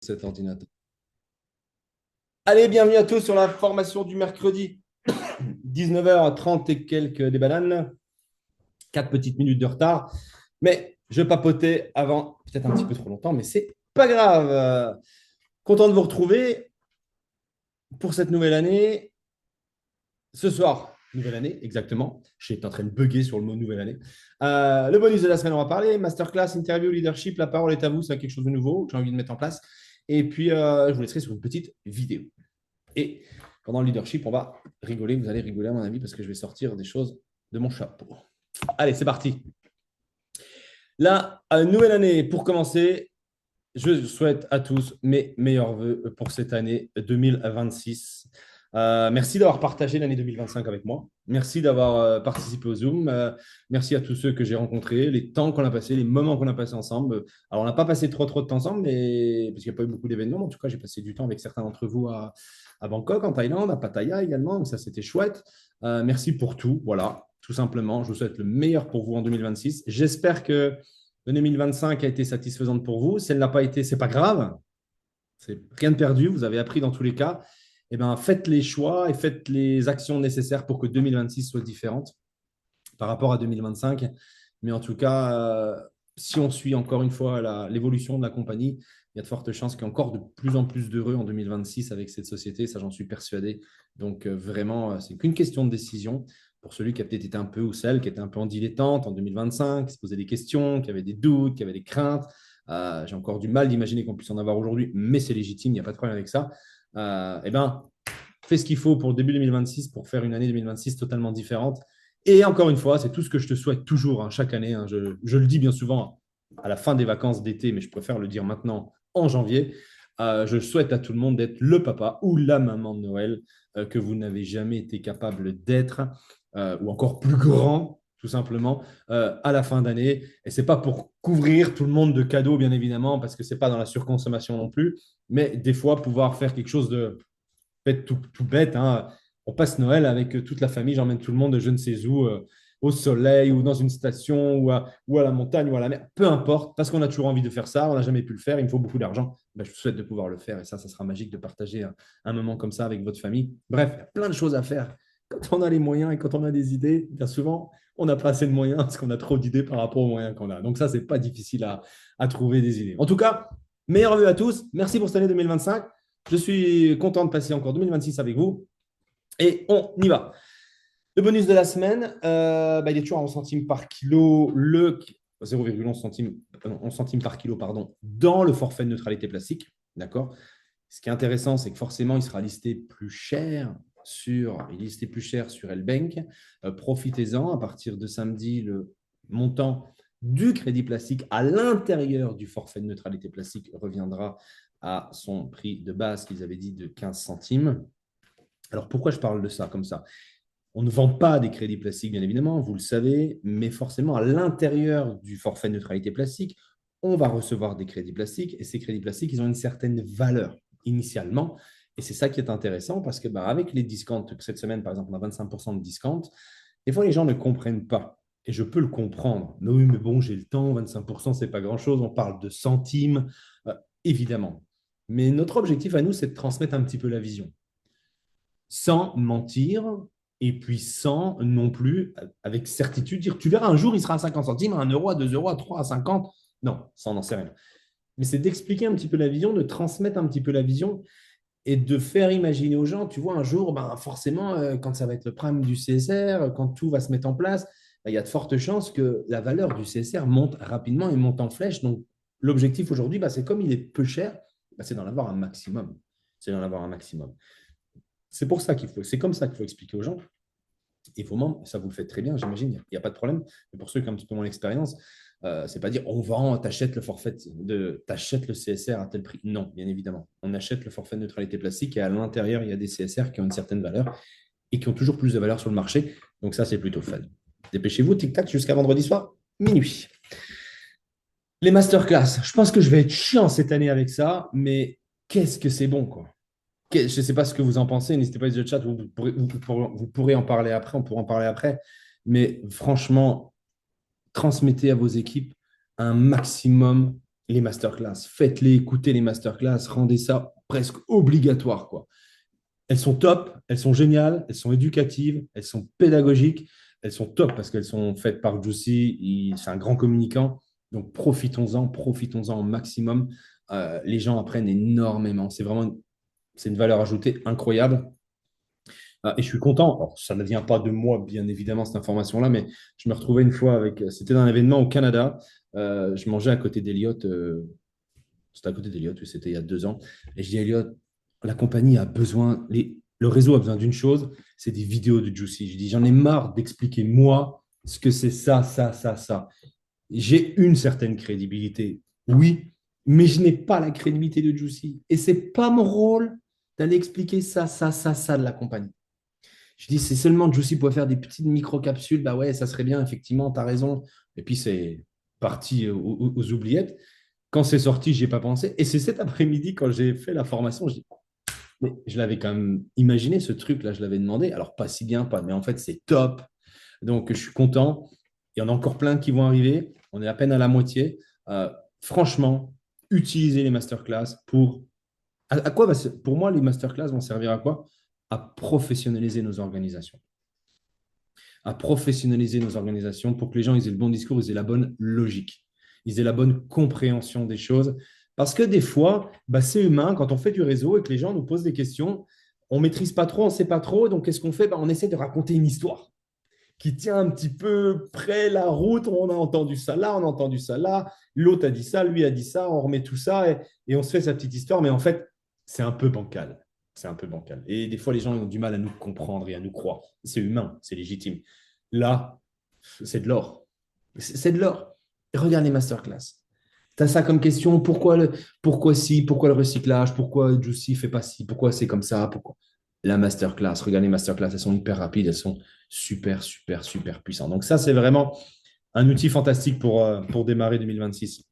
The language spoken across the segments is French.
cet ordinateur. Allez, bienvenue à tous sur la formation du mercredi, 19h30 et quelques des bananes, 4 petites minutes de retard. Mais je papotais avant, peut-être un petit peu trop longtemps, mais c'est pas grave. Content de vous retrouver pour cette nouvelle année. Ce soir, nouvelle année, exactement. Je suis en train de bugger sur le mot nouvelle année. Le bonus de la semaine, on va parler. Masterclass, interview, leadership. La parole est à vous. C'est quelque chose de nouveau que j'ai envie de mettre en place. Et puis, je vous laisserai sur une petite vidéo. Et pendant le leadership, on va rigoler. Vous allez rigoler, à mon avis, parce que je vais sortir des choses de mon chapeau. Allez, c'est parti. Là, une nouvelle année pour commencer. Je souhaite à tous mes meilleurs voeux pour cette année 2026. Merci d'avoir partagé l'année 2025 avec moi. Merci d'avoir participé au Zoom. Merci à tous ceux que j'ai rencontrés, les temps qu'on a passés, les moments qu'on a passés ensemble. Alors, on n'a pas passé trop de temps ensemble, mais parce qu'il n'y a pas eu beaucoup d'événements. En tout cas, j'ai passé du temps avec certains d'entre vous à Bangkok, en Thaïlande, à Pattaya également. Donc, ça, c'était chouette. Merci pour tout. Voilà, tout simplement. Je vous souhaite le meilleur pour vous en 2026. J'espère que 2025 a été satisfaisante pour vous. Si elle n'a pas été, c'est pas grave. C'est rien de perdu. Vous avez appris dans tous les cas. Eh ben, faites les choix et faites les actions nécessaires pour que 2026 soit différente par rapport à 2025. Mais en tout cas, si on suit encore une fois l'évolution de la compagnie, il y a de fortes chances qu'il y ait encore de plus en plus d'heureux en 2026 avec cette société. Ça, j'en suis persuadé. Donc, vraiment, c'est qu'une question de décision pour celui qui a peut-être été un peu ou celle qui était un peu en dilettante en 2025, qui se posait des questions, qui avait des doutes, qui avait des craintes. J'ai encore du mal d'imaginer qu'on puisse en avoir aujourd'hui, mais c'est légitime, il n'y a pas de problème avec ça. Eh ben, fais ce qu'il faut pour le début 2026 pour faire une année 2026 totalement différente. Et encore une fois, c'est tout ce que je te souhaite toujours, hein, chaque année. Hein. Je le dis bien souvent à la fin des vacances d'été, mais je préfère le dire maintenant en janvier. Je souhaite à tout le monde d'être le papa ou la maman de Noël que vous n'avez jamais été capable d'être, ou encore plus grand, tout simplement, à la fin d'année. Et ce n'est pas pour couvrir tout le monde de cadeaux, bien évidemment, parce que ce n'est pas dans la surconsommation non plus, mais des fois pouvoir faire quelque chose de tout bête. Hein. On passe Noël avec toute la famille, j'emmène tout le monde de je ne sais où, au soleil ou dans une station ou à la montagne ou à la mer, peu importe, parce qu'on a toujours envie de faire ça, on n'a jamais pu le faire, il me faut beaucoup d'argent. Ben, je vous souhaite de pouvoir le faire et ça sera magique de partager un moment comme ça avec votre famille. Bref, il y a plein de choses à faire. Quand on a les moyens et quand on a des idées, bien souvent, on n'a pas assez de moyens parce qu'on a trop d'idées par rapport aux moyens qu'on a. Donc ça, c'est pas difficile à trouver des idées. En tout cas, meilleurs vœux à tous. Merci pour cette année 2025. Je suis content de passer encore 2026 avec vous. Et on y va. Le bonus de la semaine, il est toujours en centimes par kilo, le 0,11 centimes, 11 centimes par kilo, pardon, dans le forfait de neutralité plastique. D'accord. Ce qui est intéressant, c'est que forcément, il sera listé plus cher sur Lbank. Profitez-en. À partir de samedi, le montant du crédit plastique à l'intérieur du forfait de neutralité plastique reviendra à son prix de base qu'ils avaient dit de 15 centimes. Alors, pourquoi je parle de ça comme ça? On ne vend pas des crédits plastiques, bien évidemment, vous le savez, mais forcément, à l'intérieur du forfait neutralité plastique, on va recevoir des crédits plastiques et ces crédits plastiques, ils ont une certaine valeur initialement. Et c'est ça qui est intéressant parce que avec les discounts, cette semaine, par exemple, on a 25% de discount, des fois, les gens ne comprennent pas. Et je peux le comprendre. Mais oui, mais bon, j'ai le temps, 25%, ce n'est pas grand-chose. On parle de centimes, évidemment. Mais notre objectif à nous, c'est de transmettre un petit peu la vision sans mentir et puis sans non plus, avec certitude, dire tu verras un jour, il sera à 50 centimes, à 1 euro, à 2 euros, à 3, à 50. Non, ça, on n'en sait rien. Mais c'est d'expliquer un petit peu la vision, de transmettre un petit peu la vision et de faire imaginer aux gens, tu vois, un jour, forcément, quand ça va être le prime du CSR, quand tout va se mettre en place, il y a de fortes chances que la valeur du CSR monte rapidement et monte en flèche. Donc, l'objectif aujourd'hui, c'est comme il est peu cher, c'est d'en avoir un maximum. C'est d'en avoir un maximum. C'est pour ça c'est comme ça qu'il faut expliquer aux gens. Et vos membres, ça vous le faites très bien, j'imagine, il n'y a pas de problème. Mais pour ceux qui ont un petit peu moins l'expérience, c'est pas dire on vend, t'achètes le forfait t'achètes le CSR à tel prix. Non, bien évidemment. On achète le forfait de neutralité plastique et à l'intérieur, il y a des CSR qui ont une certaine valeur et qui ont toujours plus de valeur sur le marché. Donc ça, c'est plutôt fun. Dépêchez-vous, tic-tac, jusqu'à vendredi soir, minuit. Les masterclass, je pense que je vais être chiant cette année avec ça, mais qu'est-ce que c'est bon, quoi. Je ne sais pas ce que vous en pensez. N'hésitez pas à dire le chat. Vous pourrez en parler après. On pourra en parler après. Mais franchement, transmettez à vos équipes un maximum les masterclass. Faites-les, écoutez les masterclass, rendez ça presque obligatoire, quoi. Elles sont top, elles sont géniales, elles sont éducatives, elles sont pédagogiques, elles sont top parce qu'elles sont faites par Juicy. C'est un grand communicant. Donc profitons-en au maximum. Les gens apprennent énormément. C'est une valeur ajoutée incroyable. Et je suis content. Alors, ça ne vient pas de moi, bien évidemment, cette information-là, mais je me retrouvais une fois avec. C'était dans un événement au Canada. Je mangeais à côté d'Eliott. C'était à côté d'Eliott, oui, c'était il y a 2 ans. Et je dis, Eliott, la compagnie a besoin, le réseau a besoin d'une chose, c'est des vidéos de Juicy. Je dis, j'en ai marre d'expliquer moi ce que c'est ça, ça, ça, ça. J'ai une certaine crédibilité, oui, mais je n'ai pas la crédibilité de Juicy. Et c'est pas mon rôle d'aller expliquer ça, ça, ça, ça de la compagnie. Je dis, c'est seulement Juicy pourrait faire des petites micro-capsules. Bah ouais, ça serait bien, effectivement, tu as raison. Et puis, c'est parti aux oubliettes. Quand c'est sorti, j'y ai pas pensé. Et c'est cet après-midi, quand j'ai fait la formation, je dis, mais je l'avais quand même imaginé, ce truc-là, je l'avais demandé. Alors, pas si bien, pas, mais en fait, c'est top. Donc, je suis content. Il y en a encore plein qui vont arriver. On est à peine à la moitié. Franchement, utilisez les masterclass pour à quoi pour moi, les masterclass vont servir à quoi? À professionnaliser nos organisations. À professionnaliser nos organisations pour que les gens ils aient le bon discours, ils aient la bonne logique, ils aient la bonne compréhension des choses. Parce que des fois, bah, c'est humain, quand on fait du réseau et que les gens nous posent des questions, on ne maîtrise pas trop, on ne sait pas trop. Donc, qu'est-ce qu'on fait? Bah, on essaie de raconter une histoire qui tient un petit peu près la route. On a entendu ça là, on a entendu ça là. L'autre a dit ça, lui a dit ça. On remet tout ça et on se fait sa petite histoire. Mais en fait, c'est un peu bancal. C'est un peu bancal. Et des fois, les gens ils ont du mal à nous comprendre et à nous croire. C'est humain, c'est légitime. Là, c'est de l'or. C'est de l'or. Regarde les masterclass. Tu as ça comme question, pourquoi si, pourquoi le recyclage, pourquoi Juicy fait pas ci, pourquoi c'est comme ça, pourquoi la masterclass, regarde les masterclass, elles sont hyper rapides, elles sont super, super, super puissantes. Donc ça, c'est vraiment un outil fantastique pour démarrer 2026.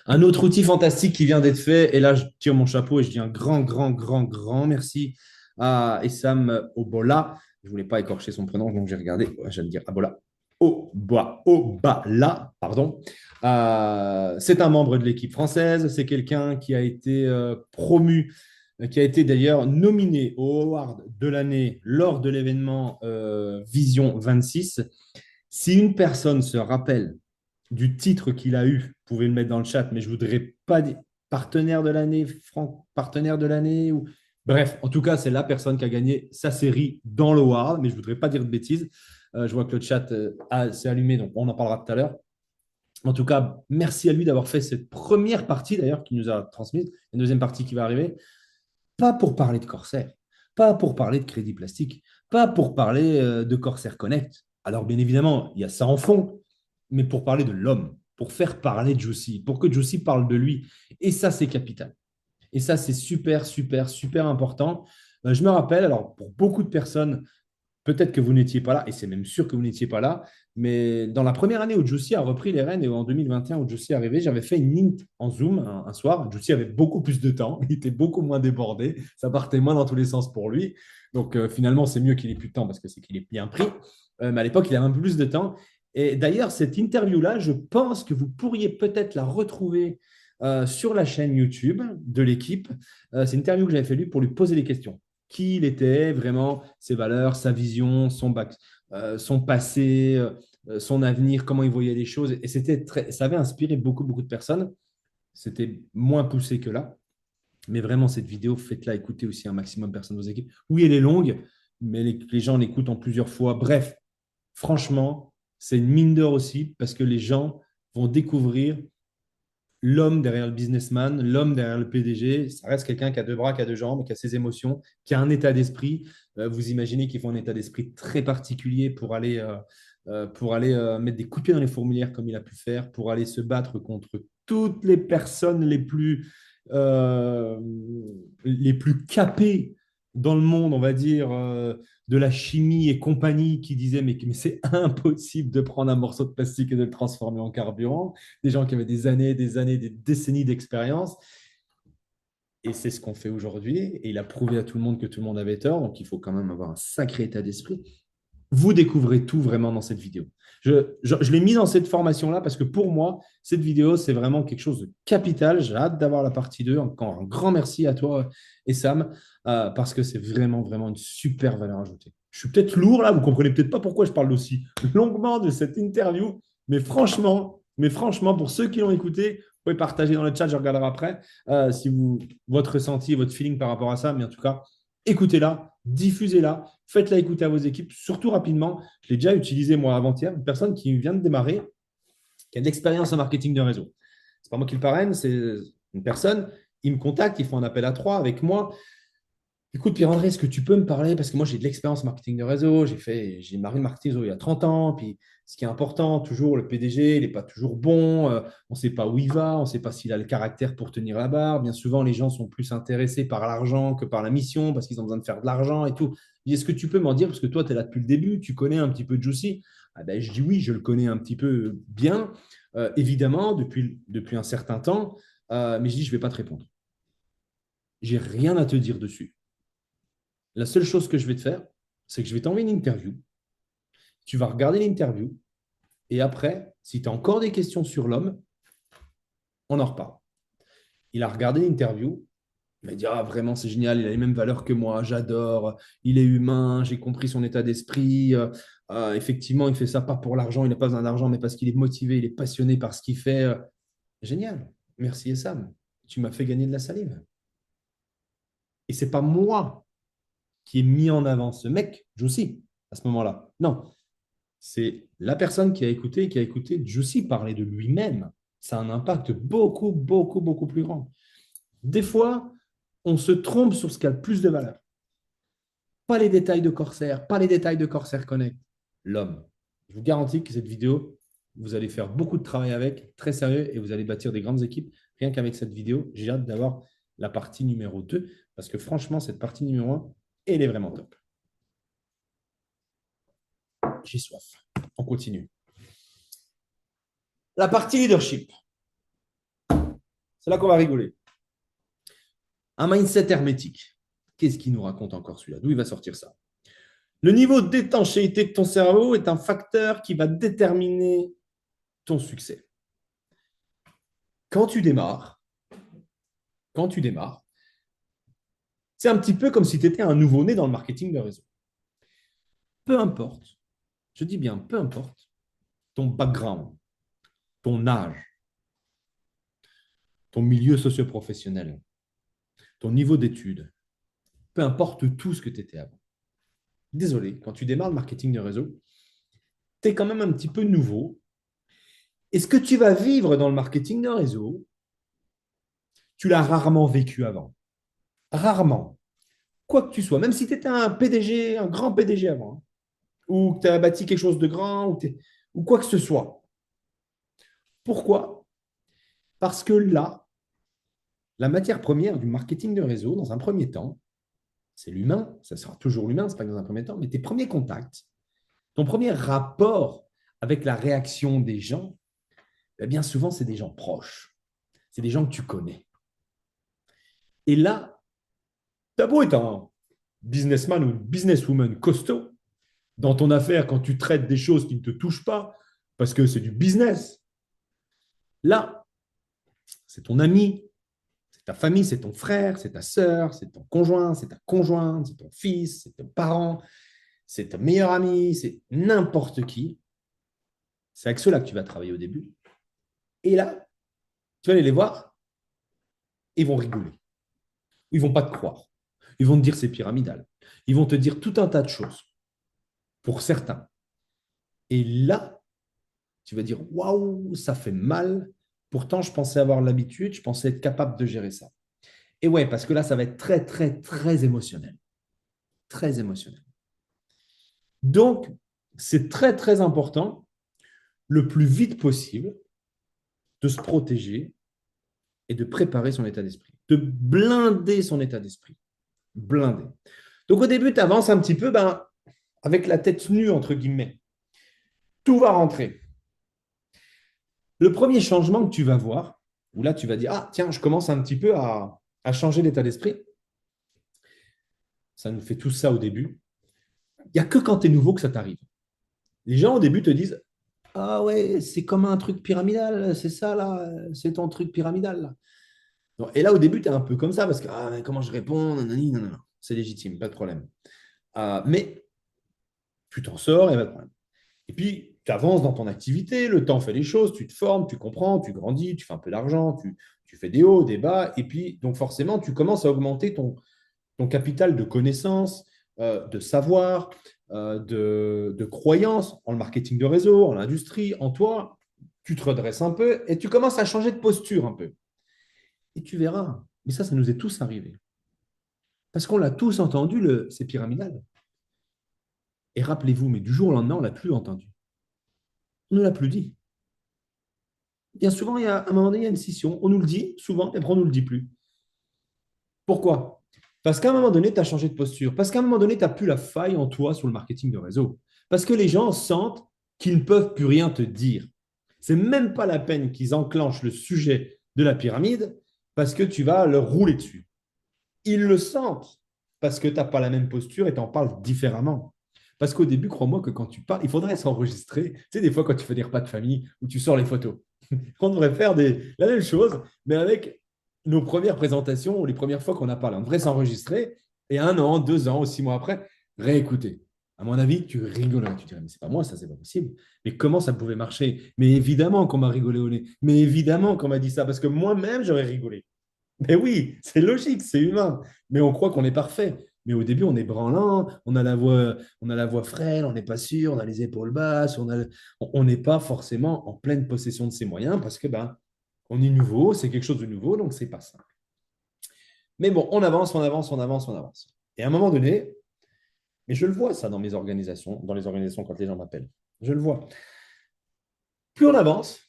Un autre outil fantastique qui vient d'être fait, et là, je tire mon chapeau et je dis un grand, grand, grand, grand merci à Essam Obola. Je ne voulais pas écorcher son prénom, donc j'ai regardé, j'allais dire Abola. Obala, pardon. C'est un membre de l'équipe française, c'est quelqu'un qui a été promu, qui a été d'ailleurs nominé au Award de l'année lors de l'événement Vision 26. Si une personne se rappelle du titre qu'il a eu, vous pouvez le mettre dans le chat, mais je ne voudrais pas dire partenaire de l'année, Franck, partenaire de l'année. Ou... Bref, en tout cas, c'est la personne qui a gagné sa série dans le Award, mais je ne voudrais pas dire de bêtises. Je vois que le chat s'est allumé, donc on en parlera tout à l'heure. En tout cas, merci à lui d'avoir fait cette première partie, d'ailleurs, qu'il nous a transmise. Une deuxième partie qui va arriver. Pas pour parler de Corsair, pas pour parler de crédit plastique, pas pour parler de Corsair Connect. Alors, bien évidemment, il y a ça en fond, mais pour parler de l'homme, pour faire parler de Juicy, pour que Juicy parle de lui. Et ça, c'est capital. Et ça, c'est super, super, super important. Je me rappelle, alors, pour beaucoup de personnes, peut-être que vous n'étiez pas là, et c'est même sûr que vous n'étiez pas là, mais dans la première année où Jussi a repris les rênes et en 2021 où Jussi est arrivé, j'avais fait une ligne en Zoom un soir. Jussi avait beaucoup plus de temps, il était beaucoup moins débordé, ça partait moins dans tous les sens pour lui. Donc finalement, c'est mieux qu'il ait plus de temps parce que c'est qu'il est bien pris. Mais à l'époque, il avait un peu plus de temps. Et d'ailleurs, cette interview-là, je pense que vous pourriez peut-être la retrouver sur la chaîne YouTube de l'équipe. C'est une interview que j'avais fait lui pour lui poser des questions qui il était, vraiment, ses valeurs, sa vision, son passé, son avenir, comment il voyait les choses. Et ça avait inspiré beaucoup, beaucoup de personnes. C'était moins poussé que là. Mais vraiment, cette vidéo, faites-la écouter aussi un maximum de personnes de vos équipes. Oui, elle est longue, mais les gens l'écoutent en plusieurs fois. Bref, franchement, c'est une mine d'or aussi parce que les gens vont découvrir l'homme derrière le businessman, l'homme derrière le PDG, ça reste quelqu'un qui a deux bras, qui a deux jambes, qui a ses émotions, qui a un état d'esprit. Vous imaginez qu'il faut un état d'esprit très particulier pour aller mettre des coups de pied dans les fourmilières comme il a pu faire, pour aller se battre contre toutes les personnes les plus capées dans le monde, on va dire, de la chimie et compagnie, qui disaient mais c'est impossible de prendre un morceau de plastique et de le transformer en carburant. Des gens qui avaient des années, des décennies d'expérience. Et c'est ce qu'on fait aujourd'hui. Et il a prouvé à tout le monde que tout le monde avait tort. Donc, il faut quand même avoir un sacré état d'esprit. Vous découvrez tout vraiment dans cette vidéo. Je l'ai mis dans cette formation-là parce que pour moi, cette vidéo, c'est vraiment quelque chose de capital. J'ai hâte d'avoir la partie 2. Encore un grand merci à toi et Sam, parce que c'est vraiment, vraiment une super valeur ajoutée. Je suis peut-être lourd là, vous comprenez peut-être pas pourquoi je parle aussi longuement de cette interview, mais franchement, pour ceux qui l'ont écouté, vous pouvez partager dans le chat, je regarderai après, si votre ressenti, votre feeling par rapport à ça, mais en tout cas, écoutez-la, diffusez-la, faites-la écouter à vos équipes, surtout rapidement. Je l'ai déjà utilisé moi avant-hier, une personne qui vient de démarrer, qui a de l'expérience en marketing de réseau. C'est pas moi qui le parraine, c'est une personne. Il me contacte, ils font un appel à trois avec moi. Écoute, Pierre-André, est-ce que tu peux me parler? Parce que moi, j'ai de l'expérience en marketing de réseau. J'ai démarré le marketing réseau il y a 30 ans. Puis, ce qui est important, toujours, le PDG, il n'est pas toujours bon. On ne sait pas où il va. On ne sait pas s'il a le caractère pour tenir la barre. Bien souvent, les gens sont plus intéressés par l'argent que par la mission parce qu'ils ont besoin de faire de l'argent et tout. Est-ce que tu peux m'en dire? Parce que toi, tu es là depuis le début. Tu connais un petit peu Juicy. Ah ben, je dis oui, je le connais un petit peu bien, évidemment, depuis un certain temps. Mais je dis, je ne vais pas te répondre. J'ai rien à te dire dessus. La seule chose que je vais te faire, c'est que je vais t'envoyer une interview. Tu vas regarder l'interview. Et après, si tu as encore des questions sur l'homme, on en reparle. Il a regardé l'interview. Il m'a dit, ah, vraiment, c'est génial. Il a les mêmes valeurs que moi. J'adore. Il est humain. J'ai compris son état d'esprit. Effectivement, il fait ça pas pour l'argent. Il n'a pas besoin d'argent, mais parce qu'il est motivé. Il est passionné par ce qu'il fait. Génial. Merci, Essam. Tu m'as fait gagner de la salive. Et c'est pas moi qui ai mis en avant ce mec, Joussi, à ce moment-là. Non, c'est la personne qui a écouté Juicy parler de lui-même. Ça a un impact beaucoup, beaucoup, beaucoup plus grand. Des fois, on se trompe sur ce qui a le plus de valeur. Pas les détails de Corsair, pas les détails de Corsair Connect. L'homme. Je vous garantis que cette vidéo, vous allez faire beaucoup de travail avec, très sérieux, et vous allez bâtir des grandes équipes. Rien qu'avec cette vidéo, j'ai hâte d'avoir la partie numéro 2, parce que franchement, cette partie numéro 1, elle est vraiment top. J'ai soif. On continue. La partie leadership. C'est là qu'on va rigoler. Un mindset hermétique. Qu'est-ce qu'il nous raconte encore celui-là? D'où il va sortir ça? Le niveau d'étanchéité de ton cerveau est un facteur qui va déterminer ton succès. Quand tu démarres, c'est un petit peu comme si tu étais un nouveau-né dans le marketing de réseau. Peu importe, je dis bien peu importe, ton background, ton âge, ton milieu socio-professionnel, ton niveau d'études, peu importe tout ce que tu étais avant. Désolé, quand tu démarres le marketing de réseau, tu es quand même un petit peu nouveau. Et ce que tu vas vivre dans le marketing de réseau, tu l'as rarement vécu avant. Rarement. Quoi que tu sois, même si tu étais un PDG, un grand PDG avant, hein, ou que tu as bâti quelque chose de grand, ou quoi que ce soit. Pourquoi? Parce que là, la matière première du marketing de réseau, dans un premier temps, c'est l'humain. Ça sera toujours l'humain, ce n'est pas que dans un premier temps, mais tes premiers contacts, ton premier rapport avec la réaction des gens, bien souvent, c'est des gens proches. C'est des gens que tu connais. Et là, tu as beau être un businessman ou une businesswoman costaud dans ton affaire quand tu traites des choses qui ne te touchent pas, parce que c'est du business. Là, c'est ton ami, c'est ta famille, c'est ton frère, c'est ta sœur, c'est ton conjoint, c'est ta conjointe, c'est ton fils, c'est ton parent, c'est ta meilleure amie, c'est n'importe qui. C'est avec ceux-là que tu vas travailler au début. Et là, tu vas aller les voir, ils vont rigoler. Ils ne vont pas te croire. Ils vont te dire c'est pyramidal. Ils vont te dire tout un tas de choses, pour certains. Et là, tu vas dire waouh, ça fait mal. Pourtant, je pensais avoir l'habitude, je pensais être capable de gérer ça. Et ouais, parce que là, ça va être très, très, très émotionnel. Très émotionnel. Donc, c'est très, très important, le plus vite possible, de se protéger et de préparer son état d'esprit, de blinder son état d'esprit. Blinder. Donc, au début, tu avances un petit peu avec la tête nue, entre guillemets. Tout va rentrer. Le premier changement que tu vas voir, où là, tu vas dire, ah, tiens, je commence un petit peu à changer d'état d'esprit. Ça nous fait tout ça au début. Il n'y a que quand tu es nouveau que ça t'arrive. Les gens, au début, te disent, ah ouais, c'est comme un truc pyramidal, c'est ça là, c'est ton truc pyramidal là. Et là, au début, tu es un peu comme ça parce que ah, mais comment je réponds, nanani, non, non, non. C'est légitime, pas de problème. Mais tu t'en sors et pas de problème. Et puis, tu avances dans ton activité, le temps fait les choses, tu te formes, tu comprends, tu grandis, tu fais un peu d'argent, tu fais des hauts, des bas. Et puis, donc forcément, tu commences à augmenter ton capital de connaissances, de savoir, de croyances en le marketing de réseau, en l'industrie, en toi. Tu te redresses un peu et tu commences à changer de posture un peu. Et tu verras. Mais ça nous est tous arrivé. Parce qu'on l'a tous entendu, c'est pyramidal. Et rappelez-vous, mais du jour au lendemain, on ne l'a plus entendu. On ne l'a plus dit. Bien souvent, à un moment donné, il y a une scission. On nous le dit souvent, et après, on ne nous le dit plus. Pourquoi? Parce qu'à un moment donné, tu as changé de posture. Parce qu'à un moment donné, tu n'as plus la faille en toi sur le marketing de réseau. Parce que les gens sentent qu'ils ne peuvent plus rien te dire. C'est même pas la peine qu'ils enclenchent le sujet de la pyramide parce que tu vas leur rouler dessus. Ils le sentent parce que tu n'as pas la même posture et tu en parles différemment. Parce qu'au début, crois-moi que quand tu parles, il faudrait s'enregistrer. Tu sais, des fois, quand tu fais des repas de famille où tu sors les photos, on devrait faire la même chose, mais avec nos premières présentations ou les premières fois qu'on a parlé. On devrait s'enregistrer et 1 an, 2 ans ou 6 mois après, réécouter. À mon avis, tu rigolerais. Tu dirais, mais c'est pas moi, ça, c'est pas possible. Mais comment ça pouvait marcher? Mais évidemment qu'on m'a rigolé au nez. Mais évidemment qu'on m'a dit ça, parce que moi-même, j'aurais rigolé. Mais oui, c'est logique, c'est humain. Mais on croit qu'on est parfait. Mais au début, on est branlant, on a la voix frêle, on n'est pas sûr, on a les épaules basses, on n'est pas forcément en pleine possession de ses moyens parce que on est nouveau, c'est quelque chose de nouveau, donc c'est pas simple. Mais bon, on avance, on avance, on avance, on avance. Et à un moment donné, et je le vois ça dans mes organisations, dans les organisations quand les gens m'appellent, je le vois. Plus on avance,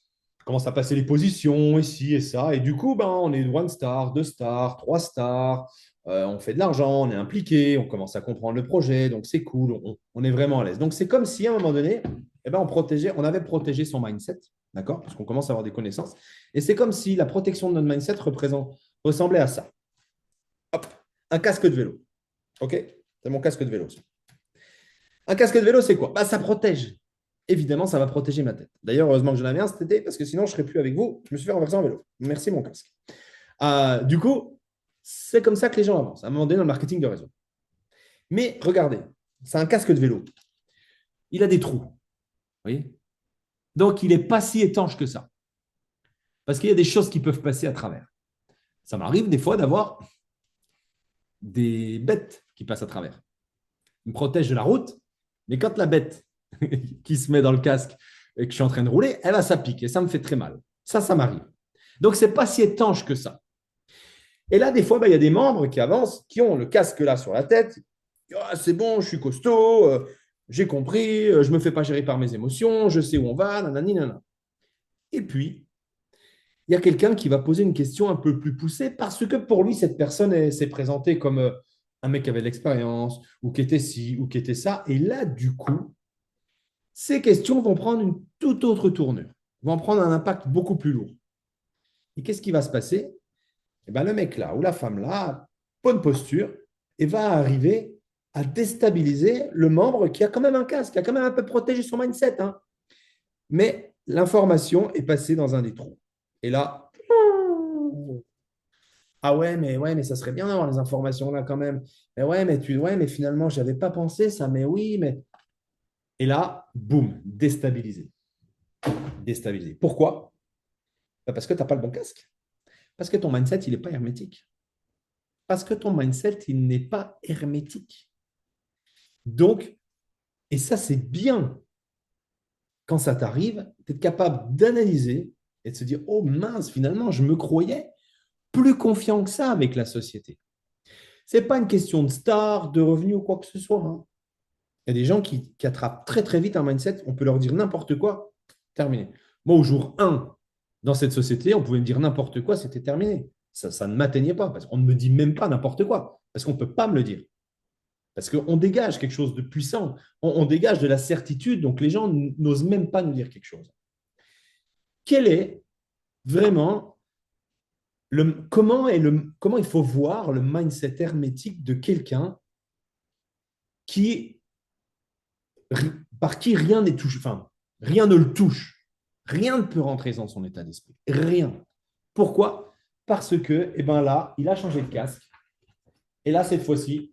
on commence à passer les positions ici et ça, et du coup, on est 1 star, 2 stars, 3 stars, on fait de l'argent, on est impliqué, on commence à comprendre le projet, donc c'est cool, on est vraiment à l'aise. Donc c'est comme si à un moment donné, on avait protégé son mindset, d'accord? Parce qu'on commence à avoir des connaissances, et c'est comme si la protection de notre mindset ressemblait à ça. Hop, un casque de vélo, ok? C'est mon casque de vélo. Un casque de vélo, c'est quoi? Ça protège. Évidemment, ça va protéger ma tête. D'ailleurs, heureusement que j'en avais un cet été, parce que sinon, je ne serais plus avec vous. Je me suis fait renverser en vélo. Merci, mon casque. Du coup, c'est comme ça que les gens avancent, à un moment donné, dans le marketing de réseau. Mais regardez, c'est un casque de vélo. Il a des trous. Vous voyez? Donc, il n'est pas si étanche que ça. Parce qu'il y a des choses qui peuvent passer à travers. Ça m'arrive des fois d'avoir des bêtes qui passent à travers. Ils me protègent de la route, mais quand la bête qui se met dans le casque et que je suis en train de rouler, ça pique et ça me fait très mal. Ça m'arrive. Donc, ce n'est pas si étanche que ça. Et là, des fois, il y a des membres qui avancent, qui ont le casque là sur la tête. Ah, c'est bon, je suis costaud, j'ai compris, je ne me fais pas gérer par mes émotions, je sais où on va, nanani, nanana. Et puis, il y a quelqu'un qui va poser une question un peu plus poussée parce que pour lui, cette personne s'est présentée comme un mec qui avait de l'expérience, ou qui était ci, ou qui était ça. Et là, du coup, ces questions vont prendre une toute autre tournure, vont prendre un impact beaucoup plus lourd. Et qu'est-ce qui va se passer? Le mec là ou la femme là, bonne posture, et va arriver à déstabiliser le membre qui a quand même un casque, qui a quand même un peu protégé son mindset. Hein. Mais l'information est passée dans un des trous. Et là, ah ouais, mais ça serait bien d'avoir les informations là quand même. Mais ouais, mais finalement, je n'avais pas pensé ça, mais oui, mais. Et là, boum, déstabilisé. Déstabilisé. Pourquoi? Parce que tu n'as pas le bon casque. Parce que ton mindset, il n'est pas hermétique. Parce que ton mindset, il n'est pas hermétique. Donc, et ça, c'est bien quand ça t'arrive, d'être capable d'analyser et de se dire, oh mince, finalement, je me croyais plus confiant que ça avec la société. Ce n'est pas une question de star, de revenus ou quoi que ce soit. Hein. Il y a des gens qui attrapent très, très vite un mindset. On peut leur dire n'importe quoi, terminé. Moi, au jour 1, dans cette société, on pouvait me dire n'importe quoi, c'était terminé. Ça ne m'atteignait pas, parce qu'on ne me dit même pas n'importe quoi, parce qu'on ne peut pas me le dire. Parce qu'on dégage quelque chose de puissant, on dégage de la certitude, donc les gens n'osent même pas nous dire quelque chose. Quel est vraiment comment il faut voir le mindset hermétique de quelqu'un qui par qui rien n'est touché, enfin, rien ne le touche. Rien ne peut rentrer dans son état d'esprit. Rien. Pourquoi? Parce que, eh ben là, il a changé de casque. Et là, cette fois-ci,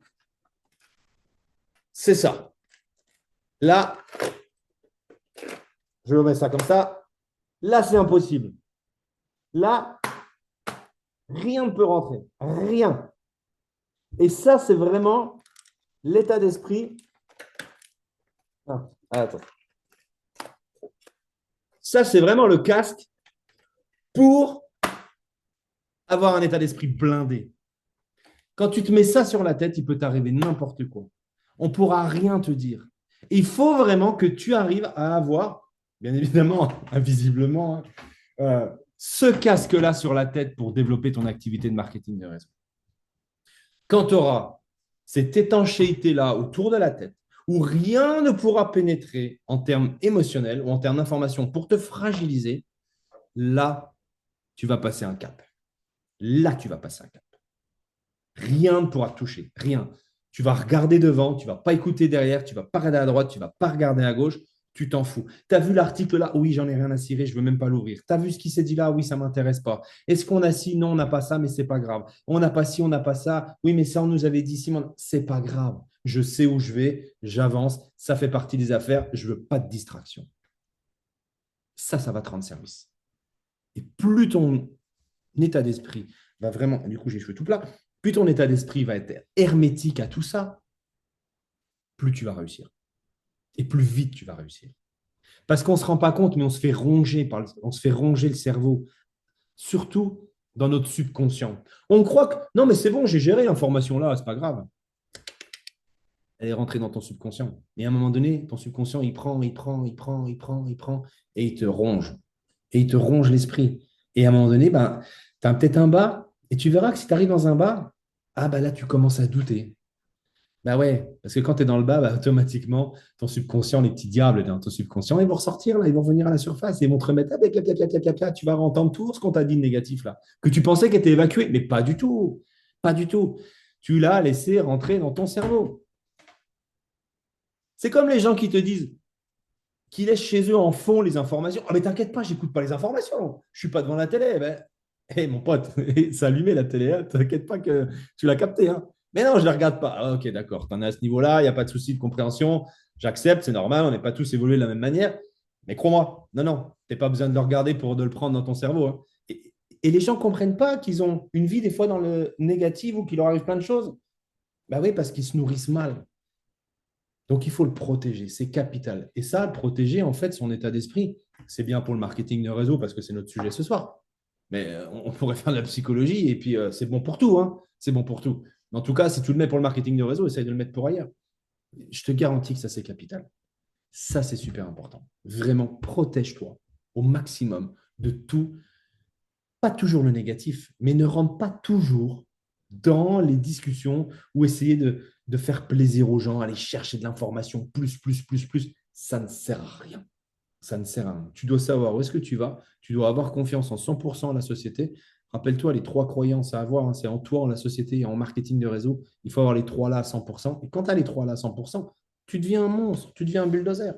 c'est ça. Là, je mets ça comme ça. Là, c'est impossible. Là, rien ne peut rentrer. Rien. Et ça, c'est vraiment l'état d'esprit. Ah, attends. Ça, c'est vraiment le casque pour avoir un état d'esprit blindé. Quand tu te mets ça sur la tête, il peut t'arriver n'importe quoi. On ne pourra rien te dire. Il faut vraiment que tu arrives à avoir, bien évidemment, invisiblement, ce casque-là sur la tête pour développer ton activité de marketing de réseau. Quand tu auras cette étanchéité-là autour de la tête, où rien ne pourra pénétrer en termes émotionnels ou en termes d'information pour te fragiliser, là, tu vas passer un cap. Là, tu vas passer un cap. Rien ne pourra te toucher, rien. Tu vas regarder devant, tu ne vas pas écouter derrière, tu ne vas pas regarder à droite, tu ne vas pas regarder à gauche, tu t'en fous. Tu as vu l'article là? Oui, j'en ai rien à cirer, je ne veux même pas l'ouvrir. Tu as vu ce qui s'est dit là? Oui, ça ne m'intéresse pas. Est-ce qu'on a ci? Non, on n'a pas ça, mais ce n'est pas grave. On n'a pas ci, on n'a pas ça. Oui, mais ça, on nous avait dit ci, mais ce n'est pas grave. Je sais où je vais, j'avance, ça fait partie des affaires, je ne veux pas de distraction. Ça va te rendre service. Et plus ton état d'esprit va vraiment, du coup, j'ai les cheveux tout plats, plus ton état d'esprit va être hermétique à tout ça, plus tu vas réussir. Et plus vite tu vas réussir. Parce qu'on ne se rend pas compte, mais on se fait ronger le cerveau, surtout dans notre subconscient. On croit que non, mais c'est bon, j'ai géré l'information là, c'est pas grave. Elle est rentrée dans ton subconscient. Et à un moment donné, ton subconscient, il prend, et il te ronge. Et il te ronge l'esprit. Et à un moment donné, ben, tu as peut-être un bas, et tu verras que si tu arrives dans un bas, ah ben là, tu commences à douter. Bah ouais, parce que quand tu es dans le bas, bah, automatiquement, ton subconscient, les petits diables dans ton subconscient, ils vont ressortir, là, ils vont venir à la surface et ils vont te remettre, ah, tu vas entendre tout ce qu'on t'a dit de négatif, là, que tu pensais qu'était évacué, mais pas du tout, pas du tout. Tu l'as laissé rentrer dans ton cerveau. C'est comme les gens qui te disent, qui laissent chez eux en fond les informations. Ah, mais t'inquiète pas, j'écoute pas les informations, je suis pas devant la télé. Ben, hé, mon pote, c'est allumé la télé, hein. T'inquiète pas que tu l'as capté. Hein. Mais non, je ne la regarde pas. Ah, ok, d'accord, tu en es à ce niveau-là, il n'y a pas de souci de compréhension. J'accepte, c'est normal, on n'est pas tous évolués de la même manière. Mais crois-moi, non, non, tu n'as pas besoin de le regarder pour de le prendre dans ton cerveau. Hein. Et les gens ne comprennent pas qu'ils ont une vie des fois dans le négatif ou qu'il leur arrive plein de choses. Ben oui, parce qu'ils se nourrissent mal. Donc, il faut le protéger, c'est capital. Et ça, le protéger, en fait, son état d'esprit, c'est bien pour le marketing de réseau parce que c'est notre sujet ce soir. Mais on pourrait faire de la psychologie et puis c'est bon pour tout. Hein. C'est bon pour tout. Mais en tout cas, si tu le mets pour le marketing de réseau, essaye de le mettre pour ailleurs. Je te garantis que ça, c'est capital. Ça, c'est super important. Vraiment, protège-toi au maximum de tout. Pas toujours le négatif, mais ne rentre pas toujours dans les discussions ou essayer de faire plaisir aux gens, aller chercher de l'information, plus. Ça ne sert à rien. Ça ne sert à rien. Tu dois savoir où est-ce que tu vas. Tu dois avoir confiance en 100% à la société. Rappelle-toi, les trois croyances à avoir, hein, c'est en toi, en la société et en marketing de réseau. Il faut avoir les trois là à 100%. Et quand tu as les trois là à 100%, tu deviens un monstre, tu deviens un bulldozer.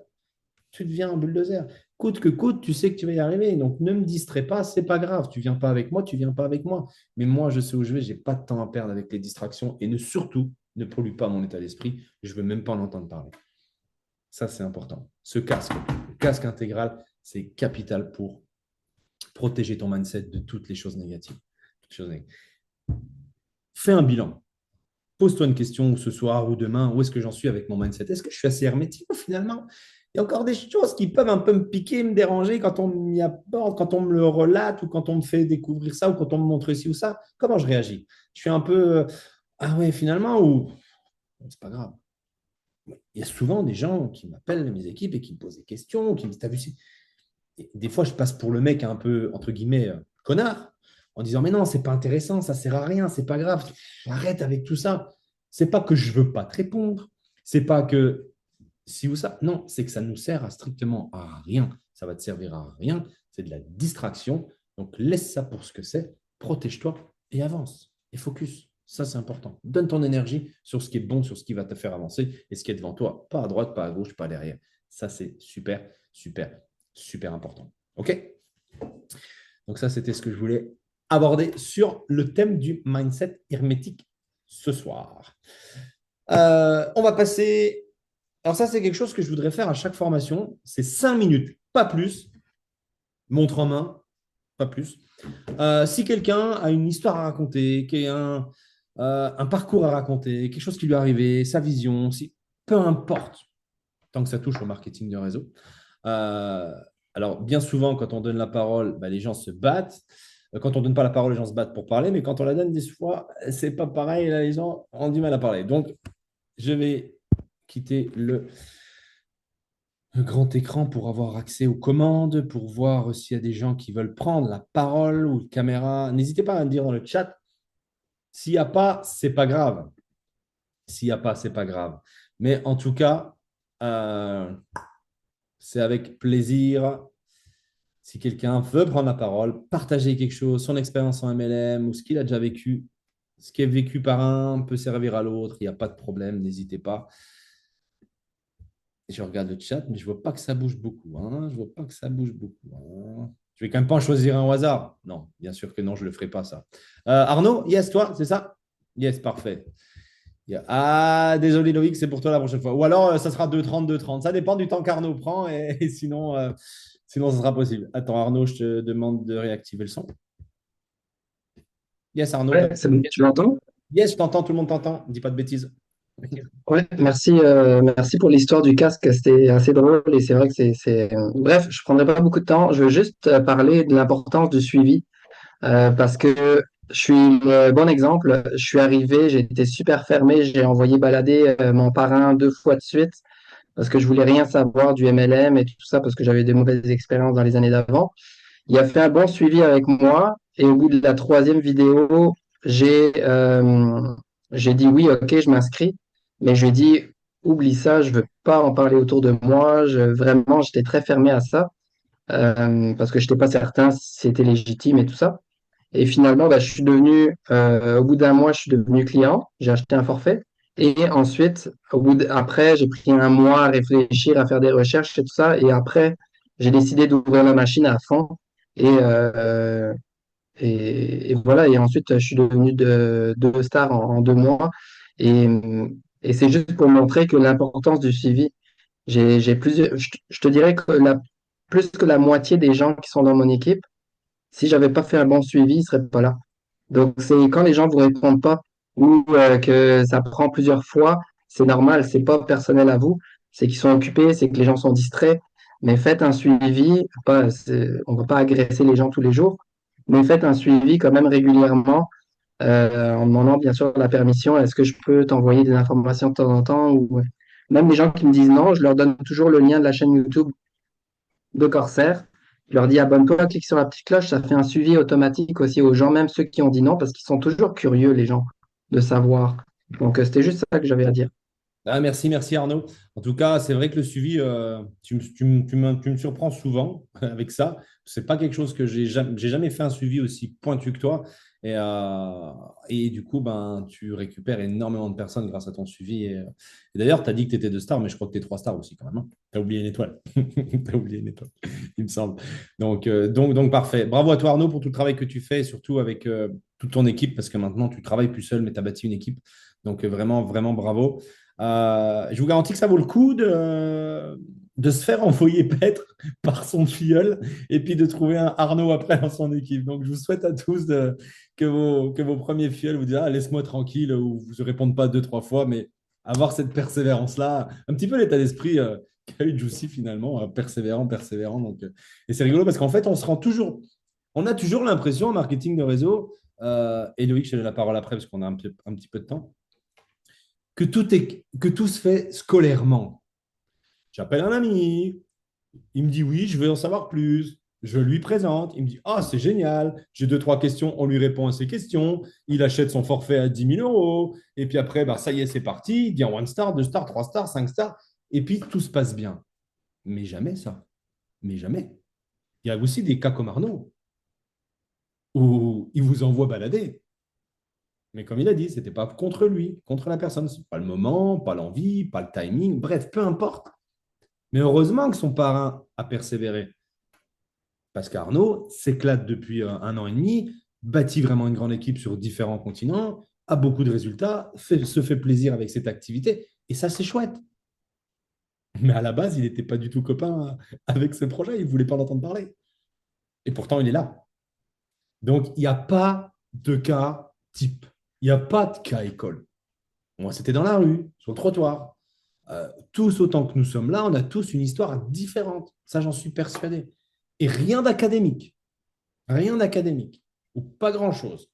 Tu deviens un bulldozer. Coûte que coûte, tu sais que tu vas y arriver. Donc, ne me distrais pas, c'est pas grave. Tu viens pas avec moi, tu viens pas avec moi. Mais moi, je sais où je vais, j'ai pas de temps à perdre avec les distractions et surtout, ne pollue pas mon état d'esprit. Je veux même pas en entendre parler. Ça, c'est important. Ce casque, le casque intégral, c'est capital pour protéger ton mindset de toutes les choses négatives. Fais un bilan. Pose-toi une question ce soir ou demain. Où est-ce que j'en suis avec mon mindset? Est-ce que je suis assez hermétique finalement? Il y a encore des choses qui peuvent un peu me piquer, me déranger quand on m'y apporte, quand on me le relate ou quand on me fait découvrir ça ou quand on me montre ci ou ça. Comment je réagis? Je suis un peu ah ouais, finalement, ou c'est pas grave. Il y a souvent des gens qui m'appellent, mes équipes, et qui me posent des questions, qui me disent, t'as vu, et des fois, je passe pour le mec un peu, entre guillemets, connard, en disant, mais non, c'est pas intéressant, ça sert à rien, c'est pas grave, arrête avec tout ça. C'est pas que je veux pas te répondre, c'est pas que si ou ça, non, c'est que ça nous sert à strictement à rien. Ça va te servir à rien, c'est de la distraction. Donc, laisse ça pour ce que c'est, protège-toi et avance, et focus. Ça, c'est important. Donne ton énergie sur ce qui est bon, sur ce qui va te faire avancer et ce qui est devant toi. Pas à droite, pas à gauche, pas derrière. Ça, c'est super, super, super important. OK? Donc ça, c'était ce que je voulais aborder sur le thème du mindset hermétique ce soir. On va passer. Alors ça, c'est quelque chose que je voudrais faire à chaque formation. C'est 5 minutes, pas plus. Montre en main, pas plus. Si quelqu'un a une histoire à raconter, un parcours à raconter, quelque chose qui lui est arrivé, sa vision, peu importe, tant que ça touche au marketing de réseau. Euh, alors, bien souvent, quand on donne la parole, bah, les gens se battent. Quand on ne donne pas la parole, les gens se battent pour parler. Mais quand on la donne, des fois, c'est pas pareil. Là, les gens ont du mal à parler. Donc, je vais quitter le grand écran pour avoir accès aux commandes, pour voir s'il y a des gens qui veulent prendre la parole ou la caméra. N'hésitez pas à me dire dans le chat. S'il n'y a pas, c'est pas grave. S'il n'y a pas, c'est pas grave. Mais en tout cas, c'est avec plaisir. Si quelqu'un veut prendre la parole, partager quelque chose, son expérience en MLM ou ce qu'il a déjà vécu, ce qui est vécu par un peut servir à l'autre, il n'y a pas de problème, n'hésitez pas. Je regarde le chat, mais je ne vois pas que ça bouge beaucoup. Hein. Je ne vois pas que ça bouge beaucoup. Hein. Je vais quand même pas en choisir un au hasard. Non, bien sûr que non, je ne le ferai pas ça. Arnaud, yes, toi, c'est ça? Yes, parfait. Ah, désolé Loïc, c'est pour toi la prochaine fois. Ou alors, ça sera 2,30, 2,30. Ça dépend du temps qu'Arnaud prend et sinon, sinon, ce sera possible. Attends, Arnaud, je te demande de réactiver le son. Yes, Arnaud. Ouais, c'est bon, tu m'entends? Yes, je t'entends, tout le monde t'entend. Dis pas de bêtises. Ouais, merci pour l'histoire du casque, c'était assez drôle et c'est vrai que Bref, je prendrai pas beaucoup de temps, je veux juste parler de l'importance du suivi parce que je suis le bon exemple, je suis arrivé, j'ai été super fermé, j'ai envoyé balader mon parrain 2 fois de suite parce que je voulais rien savoir du MLM et tout ça parce que j'avais des mauvaises expériences dans les années d'avant. Il a fait un bon suivi avec moi et au bout de la troisième vidéo, j'ai j'ai dit oui, ok, je m'inscris, mais je lui ai dit oublie ça, je veux pas en parler autour de moi. Vraiment, j'étais très fermé à ça parce que je n'étais pas certain si c'était légitime et tout ça. Et finalement, bah, au bout d'un mois, je suis devenu client, j'ai acheté un forfait. Et ensuite, après, j'ai pris un mois à réfléchir, à faire des recherches et tout ça. Et après, j'ai décidé d'ouvrir la machine à fond. Et, euh, et voilà. Et ensuite, je suis devenu deux stars en 2 mois. Et, et c'est juste pour montrer que l'importance du suivi. Je te dirais que plus que la moitié des gens qui sont dans mon équipe, si j'avais pas fait un bon suivi, ils seraient pas là. Donc, c'est quand les gens vous répondent pas ou que ça prend plusieurs fois, c'est normal, c'est pas personnel à vous, c'est qu'ils sont occupés, c'est que les gens sont distraits. Mais faites un suivi, on va pas agresser les gens tous les jours, mais faites un suivi quand même régulièrement en demandant bien sûr la permission. Est-ce que je peux t'envoyer des informations de temps en temps ou même les gens qui me disent non, je leur donne toujours le lien de la chaîne YouTube de Corsair. Je leur dis abonne-toi, clique sur la petite cloche, ça fait un suivi automatique aussi aux gens, même ceux qui ont dit non, parce qu'ils sont toujours curieux, les gens, de savoir. Donc, c'était juste ça que j'avais à dire. Ah, merci, merci Arnaud. En tout cas, c'est vrai que le suivi, tu me surprends souvent avec ça. C'est pas quelque chose que j'ai jamais fait un suivi aussi pointu que toi. Et du coup, ben, tu récupères énormément de personnes grâce à ton suivi. Et d'ailleurs, tu as dit que tu étais 2 stars, mais je crois que tu es 3 stars aussi quand même. Tu as oublié une étoile. Tu as oublié une étoile, il me semble. Donc, parfait. Bravo à toi Arnaud pour tout le travail que tu fais et surtout avec toute ton équipe parce que maintenant, tu travailles plus seul, mais tu as bâti une équipe. Donc, vraiment, vraiment bravo. Je vous garantis que ça vaut le coup de se faire envoyer paître par son filleul et puis de trouver un Arnaud après dans son équipe. Donc, je vous souhaite à tous que vos premiers filleuls vous disent ah, laisse-moi tranquille ou vous ne répondent pas 2, 3 fois, mais avoir cette persévérance-là, un petit peu l'état d'esprit qu'a eu Juicy finalement, persévérant, persévérant. Donc, et c'est rigolo parce qu'en fait, on a toujours l'impression en marketing de réseau, et Loïc, je te donne la parole après parce qu'on a un petit peu de temps que tout se fait scolairement. J'appelle un ami, il me dit oui, je veux en savoir plus. Je lui présente, il me dit ah, c'est génial, j'ai 2, 3 questions, on lui répond à ses questions, il achète son forfait à 10 000 euros, et puis après, bah, ça y est, c'est parti, il dit 1 star, 2 stars, 3 stars, 5 stars, et puis tout se passe bien. Mais jamais ça, mais jamais. Il y a aussi des cas comme Arnaud, où il vous envoie balader. Mais comme il a dit, ce n'était pas contre lui, contre la personne. C'est pas le moment, pas l'envie, pas le timing, bref, peu importe. Mais heureusement que son parrain a persévéré. Parce qu'Arnaud s'éclate depuis un an et demi, bâtit vraiment une grande équipe sur différents continents, a beaucoup de résultats, se fait plaisir avec cette activité. Et ça, c'est chouette. Mais à la base, il n'était pas du tout copain avec ce projet. Il ne voulait pas l'entendre parler. Et pourtant, il est là. Donc, il n'y a pas de cas type. Il n'y a pas de cas école. Moi, c'était dans la rue, sur le trottoir. Tous autant que nous sommes là, on a tous une histoire différente. Ça, j'en suis persuadé. Et rien d'académique. Rien d'académique. Ou pas grand-chose.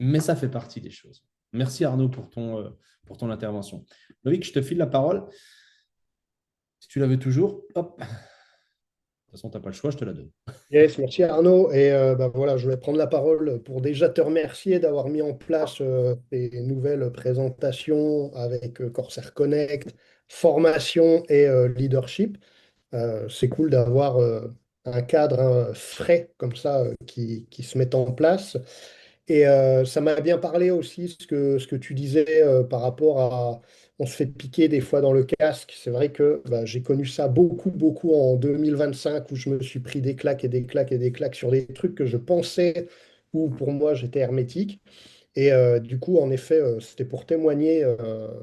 Mais ça fait partie des choses. Merci Arnaud pour ton intervention. Loïc, je te file la parole. Si tu la veux toujours, hop. De toute façon, tu n'as pas le choix, je te la donne. Yes, merci Arnaud. Et bah, voilà, je voulais prendre la parole pour déjà te remercier d'avoir mis en place tes nouvelles présentations avec Corsair Connect, formation et leadership. C'est cool d'avoir un cadre frais comme ça qui se met en place. Et ça m'a bien parlé aussi ce que tu disais par rapport à... On se fait piquer des fois dans le casque. C'est vrai que bah, j'ai connu ça beaucoup, beaucoup en 2025 où je me suis pris des claques et des claques et des claques sur des trucs que je pensais ou pour moi j'étais hermétique. Et du coup, en effet, c'était pour témoigner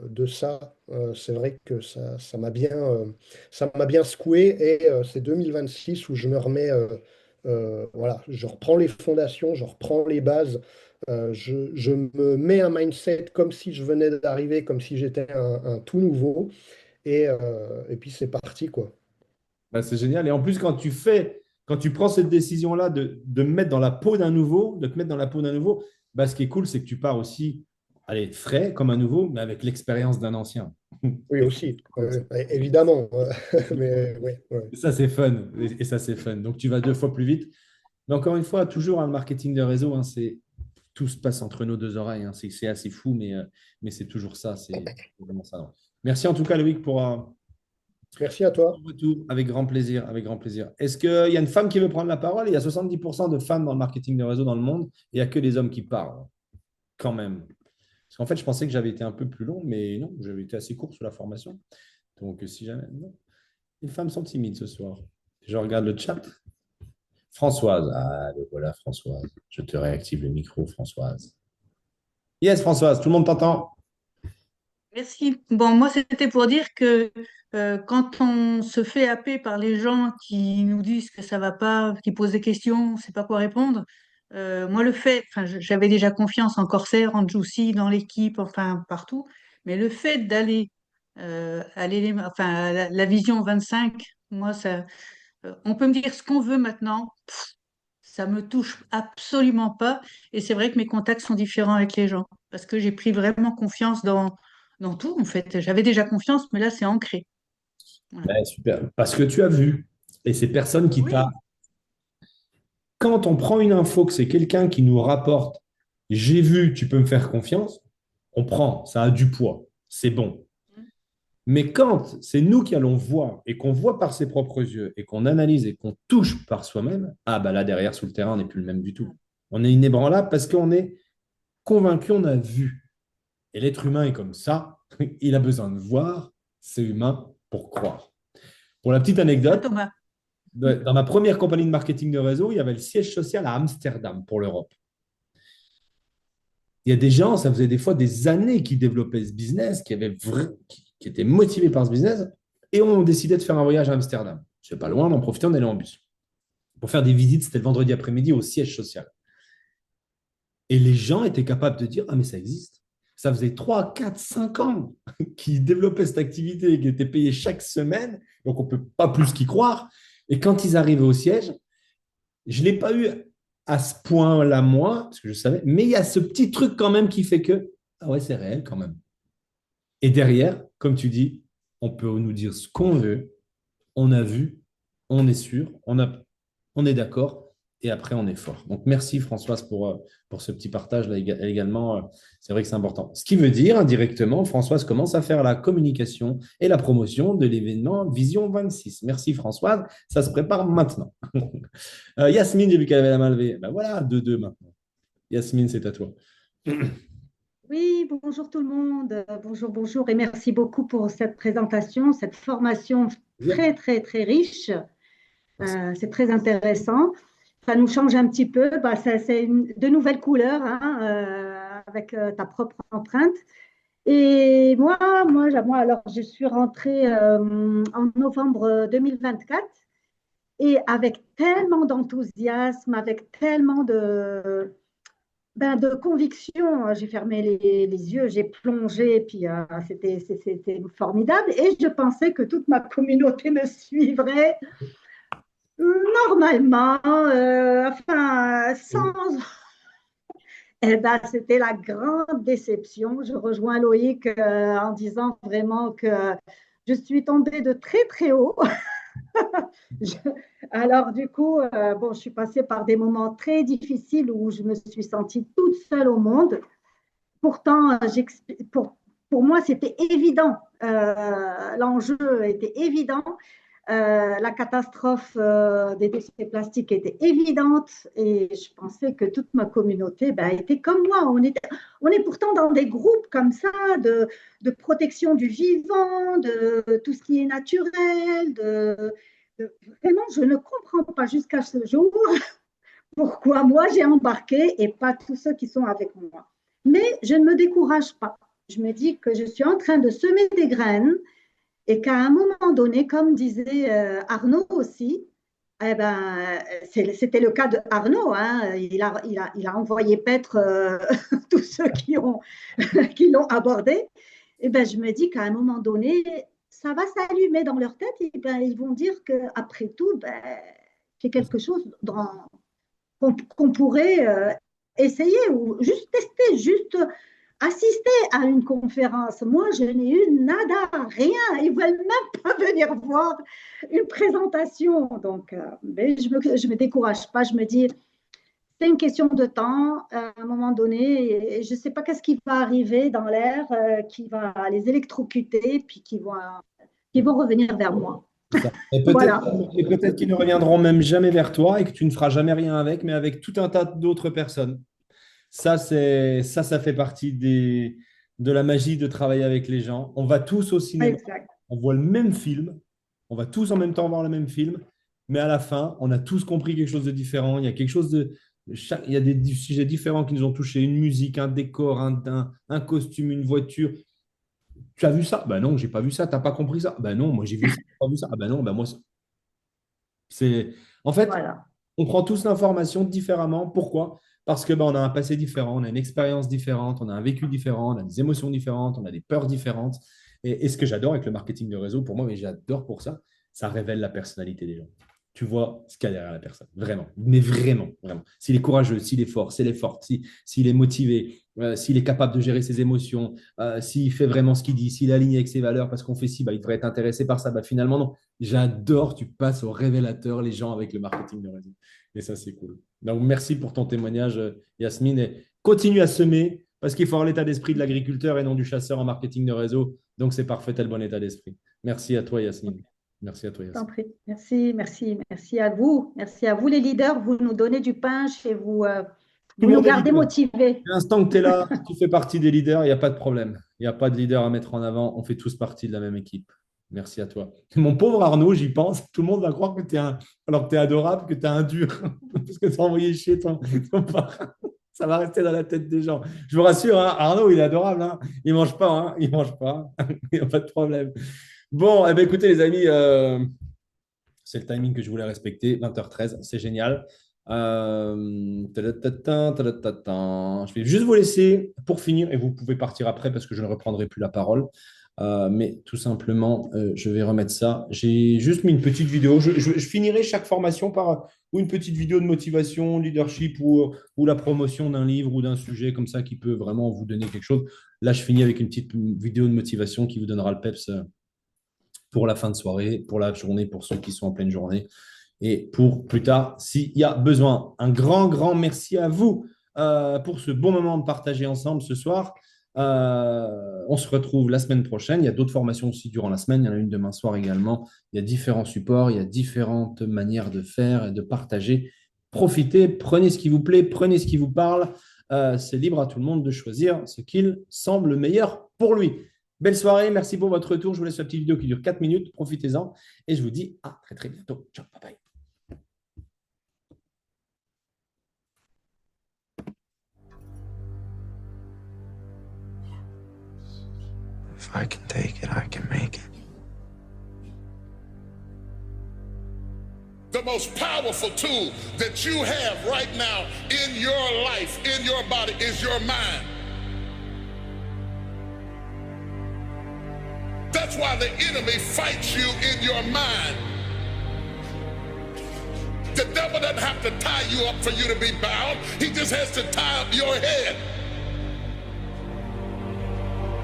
de ça. C'est vrai que ça m'a bien secoué. Et c'est 2026 où je me remets, voilà, je reprends les fondations, je reprends les bases. Je me mets un mindset comme si je venais d'arriver, comme si j'étais un tout nouveau. Et puis c'est parti, quoi. Bah, c'est génial. Et en plus, quand tu prends cette décision-là de me mettre dans la peau d'un nouveau, de te mettre dans la peau d'un nouveau, bah, ce qui est cool, c'est que tu pars aussi, allez, frais comme un nouveau, mais avec l'expérience d'un ancien. Oui, aussi, évidemment. Mais oui, Et ça, c'est fun. Et ça, c'est fun. Donc, tu vas deux fois plus vite. Mais encore une fois, toujours un marketing de réseau, hein, tout se passe entre nos deux oreilles. Hein. C'est assez fou, mais c'est toujours ça. C'est vraiment ça. Merci en tout cas, Loïc, merci à toi. pour retour. Avec grand plaisir. Avec grand plaisir. Est-ce qu'il y a une femme qui veut prendre la parole? Il y a 70% de femmes dans le marketing de réseau dans le monde. Et il n'y a que des hommes qui parlent, quand même. Parce qu'en fait, je pensais que j'avais été un peu plus long, mais non, j'avais été assez court sur la formation. Donc, si jamais. Non. Les femmes sont timides ce soir. Je regarde le chat. Françoise. Ah, le voilà, Françoise. Je te réactive le micro, Françoise. Yes, Françoise, tout le monde t'entend. Merci. Bon, moi, c'était pour dire que quand on se fait happer par les gens qui nous disent que ça va pas, qui posent des questions, on ne sait pas quoi répondre, moi, enfin, j'avais déjà confiance en Corsair, en Juicy, dans l'équipe, enfin, partout, mais le fait d'aller enfin, à la vision 25, moi, on peut me dire ce qu'on veut maintenant, ça me touche absolument pas. Et c'est vrai que mes contacts sont différents avec les gens parce que j'ai pris vraiment confiance dans tout. En fait, j'avais déjà confiance, mais là, c'est ancré. Voilà. Ouais, super. Parce que tu as vu, et c'est personne qui t'a. Oui, Quand on prend une info que c'est quelqu'un qui nous rapporte, j'ai vu, tu peux me faire confiance, on prend, ça a du poids, c'est bon. Mais quand c'est nous qui allons voir et qu'on voit par ses propres yeux et qu'on analyse et qu'on touche par soi-même, ah bah là derrière, sous le terrain, on n'est plus le même du tout. On est inébranlable parce qu'on est convaincu, on a vu. Et l'être humain est comme ça, il a besoin de voir, c'est humain pour croire. Pour la petite c'est ça, anecdote, Thomas. dans ma première compagnie de marketing de réseau, il y avait le siège social à Amsterdam pour l'Europe. Il y a des gens, ça faisait des fois des années qu'ils développaient ce business, qui étaient motivés par ce business, et ont décidé de faire un voyage à Amsterdam. C'est pas loin, on en profitait, on allait en bus. Pour faire des visites, c'était le vendredi après-midi au siège social. Et les gens étaient capables de dire, ah mais ça existe. Ça faisait 3, 4, 5 ans qu'ils développaient cette activité, qui était payée chaque semaine, donc on ne peut pas plus qu'y croire. Et quand ils arrivaient au siège, je ne l'ai pas eu à ce point-là, moi, parce que je savais, mais il y a ce petit truc quand même qui fait que, ah ouais, c'est réel quand même. Et derrière, comme tu dis, on peut nous dire ce qu'on veut, on a vu, on est sûr, on est d'accord, et après on est fort. Donc merci Françoise pour ce petit partage là également. C'est vrai que c'est important. Ce qui veut dire indirectement, Françoise commence à faire la communication et la promotion de l'événement Vision 26. Merci Françoise, ça se prépare maintenant. Yasmine, j'ai vu qu'elle avait la main levée. Ben voilà, 2-2 maintenant. Yasmine, c'est à toi. Oui, bonjour tout le monde. Bonjour, bonjour et merci beaucoup pour cette présentation, cette formation Bien. très, très, très riche. Merci. C'est très intéressant. Ça nous change un petit peu. Bah, c'est de nouvelles couleurs hein, avec ta propre empreinte. Et alors, je suis rentrée en novembre 2024 et avec tellement d'enthousiasme, avec tellement de conviction. J'ai fermé les yeux, j'ai plongé, puis c'était formidable. Et je pensais que toute ma communauté me suivrait normalement, enfin, sans. Eh ben, c'était la grande déception. Je rejoins Loïc en disant vraiment que je suis tombée de très très haut. Je- Alors du coup, bon, je suis passée par des moments très difficiles où je me suis sentie toute seule au monde. Pourtant, pour moi, c'était évident. L'enjeu était évident. La catastrophe des déchets plastiques était évidente et je pensais que toute ma communauté ben, était comme moi. On est pourtant dans des groupes comme ça de protection du vivant, de tout ce qui est naturel. Vraiment, je ne comprends pas jusqu'à ce jour pourquoi moi j'ai embarqué et pas tous ceux qui sont avec moi. Mais je ne me décourage pas. Je me dis que je suis en train de semer des graines et qu'à un moment donné, comme disait Arnaud aussi, eh ben, c'était le cas de Arnaud. Hein, il a envoyé paître tous ceux qui l'ont abordé. Et ben, je me dis qu'à un moment donné, ça va s'allumer dans leur tête et ben, ils vont dire qu'après tout, ben, c'est quelque chose qu'on pourrait essayer ou juste tester, juste assister à une conférence. Moi, je n'ai eu nada, rien. Ils ne veulent même pas venir voir une présentation. Donc, mais je me décourage pas. Je me dis, c'est une question de temps. À un moment donné, et je ne sais pas qu'est-ce qui va arriver dans l'air qui va les électrocuter, puis qui vont revenir vers moi. C'est ça. Voilà. Et peut-être qu'ils ne reviendront même jamais vers toi et que tu ne feras jamais rien avec, mais avec tout un tas d'autres personnes. Ça fait partie de la magie de travailler avec les gens. On va tous au cinéma, Exact. on voit le même film, on va tous en même temps voir le même film, mais à la fin, on a tous compris quelque chose de différent. Il y a quelque chose il y a des sujets différents qui nous ont touchés, une musique, un décor, un costume, une voiture. Tu as vu ça? Ben non, j'ai pas vu ça. T'as pas compris ça? Ben non, moi j'ai vu ça, j'ai pas vu ça. Ah ben non, ben moi c'est. En fait, Voilà. on prend tous l'information différemment. Pourquoi? Parce que ben, on a un passé différent, on a une expérience différente, on a un vécu différent, on a des émotions différentes, on a des peurs différentes. Et ce que j'adore avec le marketing de réseau, pour moi, mais j'adore pour ça, ça révèle la personnalité des gens. Tu vois ce qu'il y a derrière la personne, vraiment, mais vraiment, vraiment. S'il est courageux, s'il est fort, s'il est forte, s'il est motivé, s'il est capable de gérer ses émotions, s'il fait vraiment ce qu'il dit, s'il est aligné avec ses valeurs, parce qu'on fait ci, bah, il devrait être intéressé par ça. Bah, finalement, non. J'adore, tu passes au révélateur les gens avec le marketing de réseau. Et ça, c'est cool. Donc, merci pour ton témoignage, Yasmine. Et continue à semer parce qu'il faut avoir l'état d'esprit de l'agriculteur et non du chasseur en marketing de réseau. Donc, c'est parfait, tel bon état d'esprit. Merci à toi, Yasmine. Merci à toi, T'en Yasmine. prie. Merci, merci, merci à vous. Merci à vous, les leaders. Vous nous donnez du pain chez vous. Tout Vous le nous monde est gardez leader. motivés. À l'instant que tu es là, tu fais partie des leaders, il n'y a pas de problème. Il n'y a pas de leader à mettre en avant. On fait tous partie de la même équipe. Merci à toi. Mon pauvre Arnaud, j'y pense. Tout le monde va croire que tu es alors que tu es adorable, que tu es un dur. Parce que tu as envoyé chier ton parrain. Ça va rester dans la tête des gens. Je vous rassure, hein, Arnaud, il est adorable. Hein. Il ne mange pas. Hein. Il mange pas. Il n'y a pas de problème. Bon, eh bien, écoutez, les amis, c'est le timing que je voulais respecter. 20h13, c'est génial. Tadatatin, tadatatin. Je vais juste vous laisser pour finir et vous pouvez partir après parce que je ne reprendrai plus la parole. Mais tout simplement, je vais remettre ça. J'ai juste mis une petite vidéo. Je finirai chaque formation par ou une petite vidéo de motivation, leadership ou la promotion d'un livre ou d'un sujet comme ça qui peut vraiment vous donner quelque chose. Là, je finis avec une petite vidéo de motivation qui vous donnera le peps pour la fin de soirée, pour la journée, pour ceux qui sont en pleine journée et pour plus tard s'il y a besoin. Un grand, grand merci à vous pour ce bon moment de partager ensemble ce soir. On se retrouve la semaine prochaine. Il y a d'autres formations aussi durant la semaine. Il y en a une demain soir également. Il y a différents supports, il y a différentes manières de faire et de partager. Profitez, prenez ce qui vous plaît, prenez ce qui vous parle. C'est libre à tout le monde de choisir ce qu'il semble meilleur pour lui. Belle soirée, merci pour votre retour. Je vous laisse la petite vidéo qui dure 4 minutes. Profitez-en et je vous dis à très très bientôt. Ciao, bye bye. If I can take it, I can make it. The most powerful tool that you have right now in your life, in your body, is your mind. That's why the enemy fights you in your mind. The devil doesn't have to tie you up for you to be bound. He just has to tie up your head.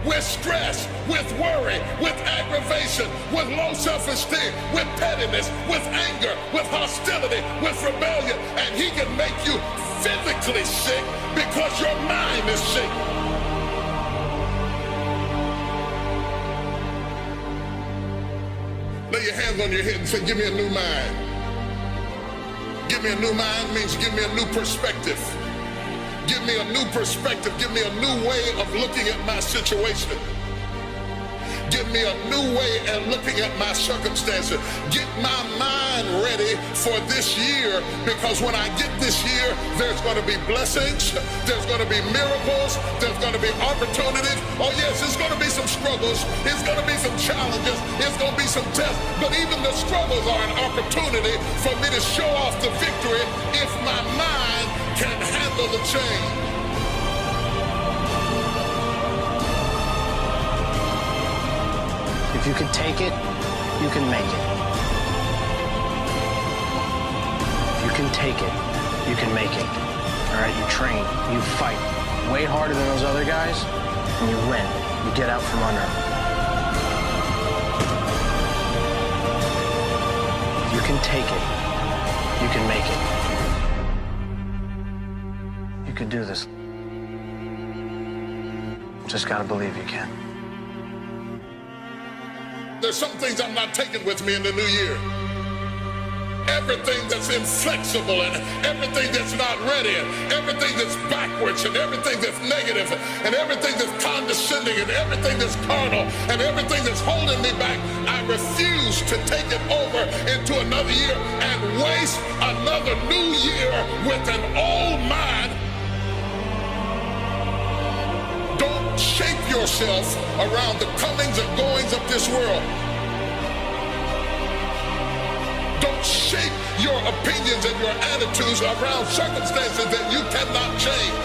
With stress, with worry, with aggravation, with low self-esteem, with pettiness, with anger, with hostility, with rebellion. And he can make you physically sick because your mind is sick. Lay your hands on your head and say, give me a new mind. Give me a new mind means give me a new perspective. Give me a new perspective. Give me a new way of looking at my situation. Give me a new way of looking at my circumstances. Get my mind ready for this year, because when I get this year, there's going to be blessings, there's going to be miracles, there's going to be opportunities. Oh yes, there's going to be some struggles, there's going to be some challenges, there's going to be some tests, but even the struggles are an opportunity for me to show off the victory if my mind can handle the change. If you can take it, you can make it. If you can take it, you can make it. All right, you train, you fight way harder than those other guys, and you win. You get out from under them. If you can take it, you can make it. You can do this. Just gotta believe you can. There's some things I'm not taking with me in the new year. Everything that's inflexible and everything that's not ready and everything that's backwards and everything that's negative and everything that's condescending and everything that's carnal and everything that's holding me back, I refuse to take it over into another year and waste another new year with an old mind. Don't shape yourself around the comings and goings of this world. Don't shape your opinions and your attitudes around circumstances that you cannot change.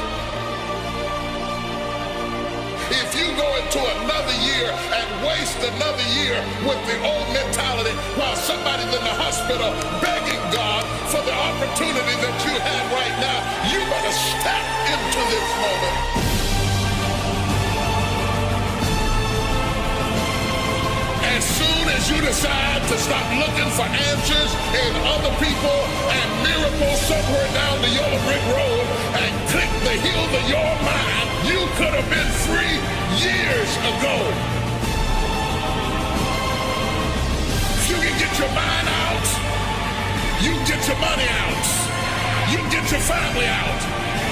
If you go into another year and waste another year with the old mentality while somebody's in the hospital begging God for the opportunity that you have right now, you better step into this moment. As soon as you decide to stop looking for answers in other people and miracles somewhere down the yellow brick road and click the heels of your mind, you could have been free years ago. If you can get your mind out, you can get your money out, you can get your family out,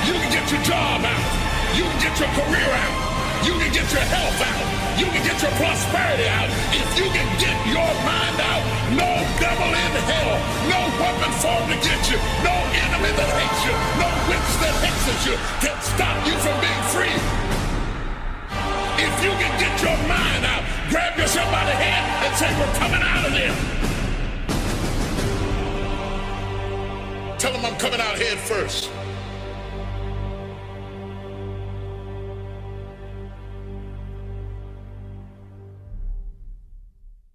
you can get your job out, you can get your career out, you can get your health out, you can get your prosperity out. If you can get your mind out, no devil in hell, no weapon formed against you, no enemy that hates you, no witch that hexes you can stop you from being free. If you can get your mind out, grab yourself by the hand and say, we're coming out of there. Tell them I'm coming out head first.